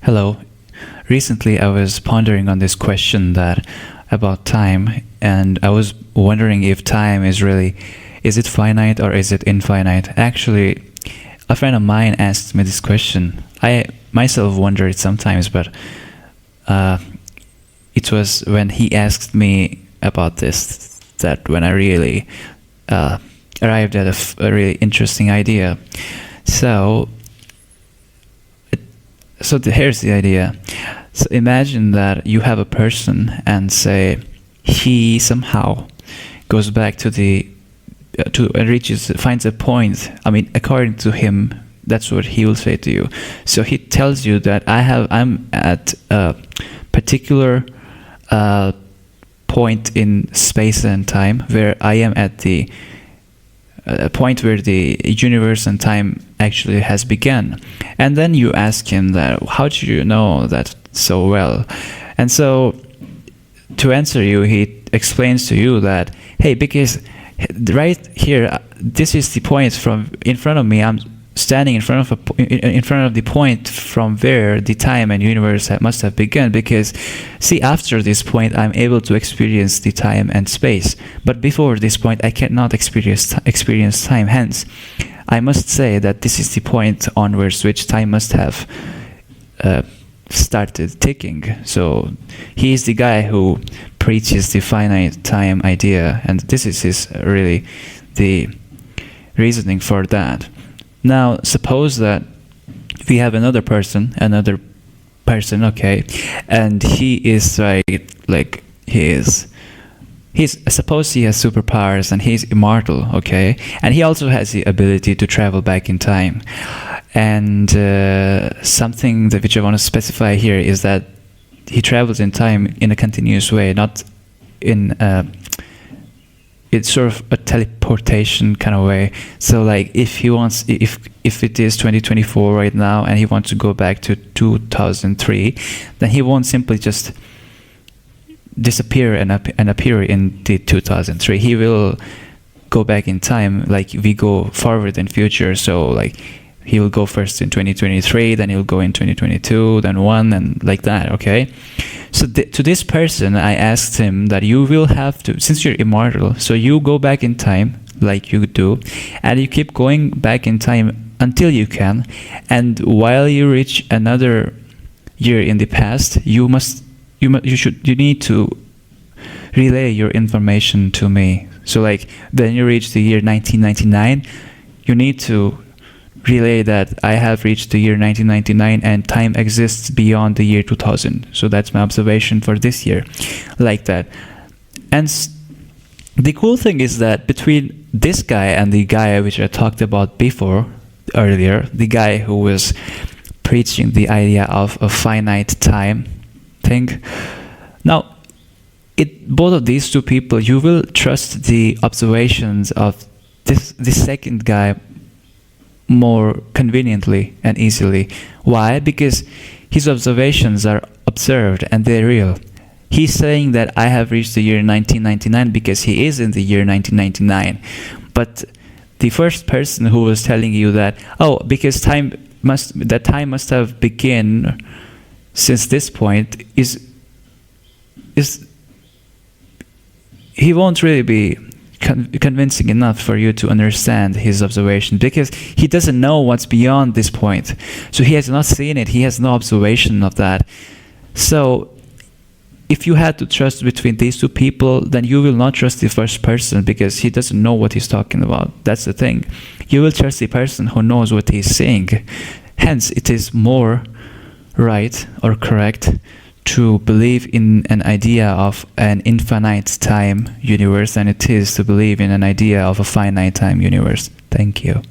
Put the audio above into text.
Hello. Recently, I was pondering on this question that about time, and I was wondering if time is it finite or is it infinite? Actually, a friend of mine asked me this question. I myself wonder it sometimes, but uh, it was when he asked me about this that when I really uh, arrived at a really interesting idea. So here's the idea. So imagine that you have a person and say he somehow goes back to the to and finds a point. I mean, according to him, that's what he will say to you. So he tells you that I'm at a particular uh, point in space and time where I am at the a point where the universe and time actually has begun. And then you ask him that, how do you know that so well? And so to answer you, he explains to you that, hey, because right here, this is the point from in front of me. I'm standing in front of in front of the point from where the time and universe must have begun. Because, see, after this point, I'm able to experience the time and space. But before this point, I cannot experience time. Hence, I must say that this is the point onwards which time must have started ticking. So he is the guy who preaches the finite time idea, and this is really the reasoning for that. Now, suppose that we have another person, okay, and he is like he's suppose he has superpowers and he's immortal, okay, and he also has the ability to travel back in time. And something that which I want to specify here is that he travels in time in a continuous way, not in it's sort of a teleportation kind of way. So like if he wants, if it is 2024 right now and he wants to go back to 2003, then he won't simply just disappear and appear in the 2003. He will go back in time, like we go forward in future. So like he will go first in 2023, then he'll go in 2022, then one, and like that, okay? So to this person, I asked him that you will have to, since you're immortal, so you go back in time, like you do, and you keep going back in time until you can, and while you reach another year in the past, you need to relay your information to me. So like, then you reach the year 1999, you need to relay that I have reached the year 1999 and time exists beyond the year 2000. So that's my observation for this year, like that. And the cool thing is that between this guy and the guy which I talked about earlier, the guy who was preaching the idea of a finite time thing, now both of these two people, you will trust the observations of this second guy more conveniently and easily. Why? Because his observations are observed and they're real. He's saying that I have reached the year 1999 because he is in the year 1999. But the first person who was telling you that, oh, because time must have begun since this point is he won't really be convincing enough for you to understand his observation, because he doesn't know what's beyond this point. So he has not seen it, he has no observation of that. So if you had to trust between these two people, then you will not trust the first person because he doesn't know what he's talking about. That's the thing. You will trust the person who knows what he's saying. Hence, it is more right or correct to believe in an idea of an infinite time universe than it is to believe in an idea of a finite time universe. Thank you.